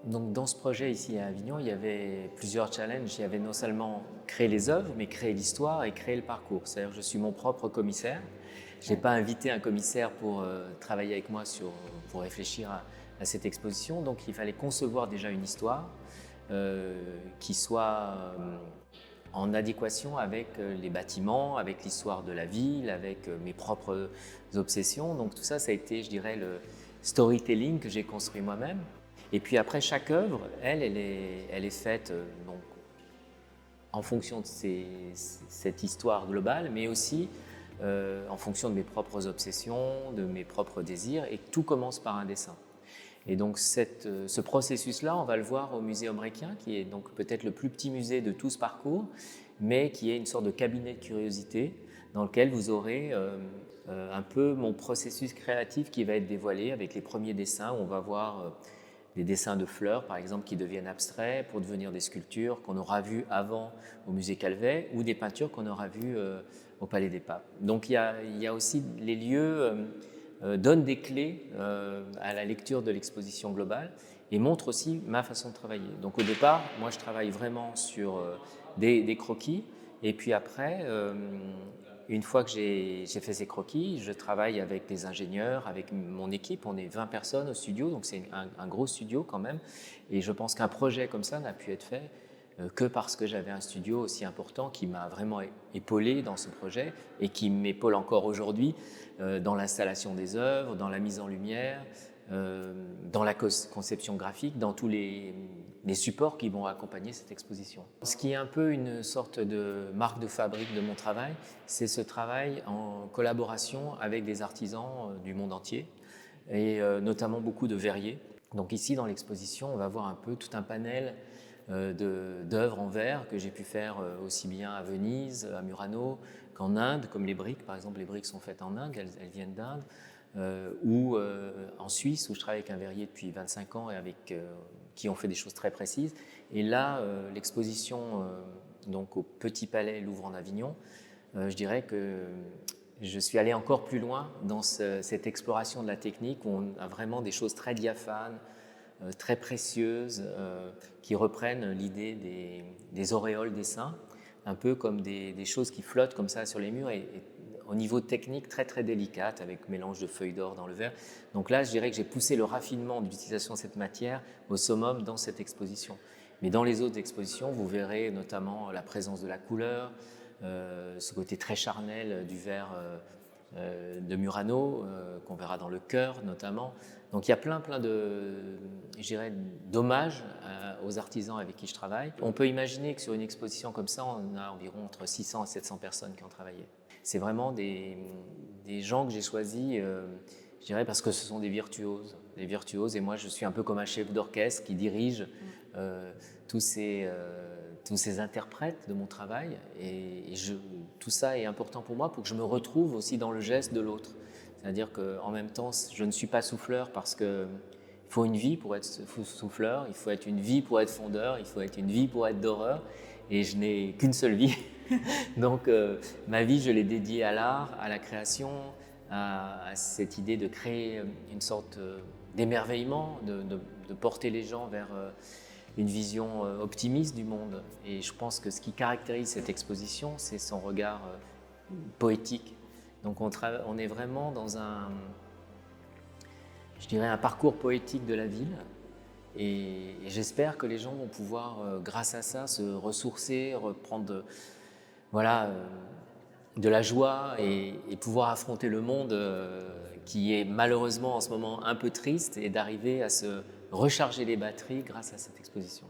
Donc dans ce projet ici à Avignon, il y avait plusieurs challenges. Il y avait non seulement créer les œuvres, mais créer l'histoire et créer le parcours. C'est-à-dire que je suis mon propre commissaire. Je n'ai pas invité un commissaire pour travailler avec moi pour réfléchir à cette exposition. Donc il fallait concevoir déjà une histoire qui soit en adéquation avec les bâtiments, avec l'histoire de la ville, avec mes propres obsessions. Donc tout ça, ça a été, je dirais, le storytelling que j'ai construit moi-même. Et puis après, chaque œuvre, elle est faite donc, en fonction de cette histoire globale, mais aussi en fonction de mes propres obsessions, de mes propres désirs, et tout commence par un dessin. Et donc ce processus-là, on va le voir au Muséum Requien, qui est donc peut-être le plus petit musée de tout ce parcours, mais qui est une sorte de cabinet de curiosité dans lequel vous aurez un peu mon processus créatif qui va être dévoilé avec les premiers dessins, où on va voir des dessins de fleurs, par exemple, qui deviennent abstraits pour devenir des sculptures qu'on aura vues avant au musée Calvet, ou des peintures qu'on aura vues au Palais des Papes. Donc il y a aussi les lieux donnent des clés à la lecture de l'exposition globale et montrent aussi ma façon de travailler. Donc au départ, moi je travaille vraiment sur des croquis, et puis après, une fois que j'ai fait ces croquis, je travaille avec des ingénieurs, avec mon équipe. On est 20 personnes au studio, donc c'est un gros studio quand même. Et je pense qu'un projet comme ça n'a pu être fait que parce que j'avais un studio aussi important qui m'a vraiment épaulé dans ce projet et qui m'épaule encore aujourd'hui dans l'installation des œuvres, dans la mise en lumière, dans la conception graphique, dans tous les supports qui vont accompagner cette exposition. Ce qui est un peu une sorte de marque de fabrique de mon travail, c'est ce travail en collaboration avec des artisans du monde entier et notamment beaucoup de verriers. Donc ici dans l'exposition, on va voir un peu tout un panel d'œuvres en verre que j'ai pu faire aussi bien à Venise, à Murano, qu'en Inde, comme les briques. Par exemple, les briques sont faites en Inde, elles viennent d'Inde, ou en Suisse, où je travaille avec un verrier depuis 25 ans et avec qui ont fait des choses très précises. Et là, l'exposition donc au Petit Palais Louvre en Avignon, je dirais que je suis allé encore plus loin dans cette exploration de la technique où on a vraiment des choses très diaphanes, très précieuses, qui reprennent l'idée des auréoles des saints, un peu comme des choses qui flottent comme ça sur les murs et au niveau technique très très délicate avec mélange de feuilles d'or dans le verre. Donc là, je dirais que j'ai poussé le raffinement de l'utilisation de cette matière au summum dans cette exposition. Mais dans les autres expositions, vous verrez notamment la présence de la couleur, ce côté très charnel du verre de Murano, qu'on verra dans le chœur notamment. Donc il y a plein d'hommages aux artisans avec qui je travaille. On peut imaginer que sur une exposition comme ça, on a environ entre 600 et 700 personnes qui ont travaillé. C'est vraiment des gens que j'ai choisis, je dirais, parce que ce sont des virtuoses, et moi je suis un peu comme un chef d'orchestre qui dirige tous ces interprètes de mon travail, et tout ça est important pour moi pour que je me retrouve aussi dans le geste de l'autre. C'est-à-dire qu'en même temps, je ne suis pas souffleur parce qu'il faut une vie pour être souffleur, il faut être une vie pour être fondeur, il faut être une vie pour être doreur, et je n'ai qu'une seule vie. Donc ma vie, je l'ai dédiée à l'art, à la création, à cette idée de créer une sorte d'émerveillement, de porter les gens vers une vision optimiste du monde. Et je pense que ce qui caractérise cette exposition, c'est son regard poétique. Donc on est vraiment dans je dirais, un parcours poétique de la ville. Et j'espère que les gens vont pouvoir, grâce à ça, se ressourcer, reprendre de la joie et pouvoir affronter le monde qui est malheureusement en ce moment un peu triste, et d'arriver à se recharger les batteries grâce à cette exposition.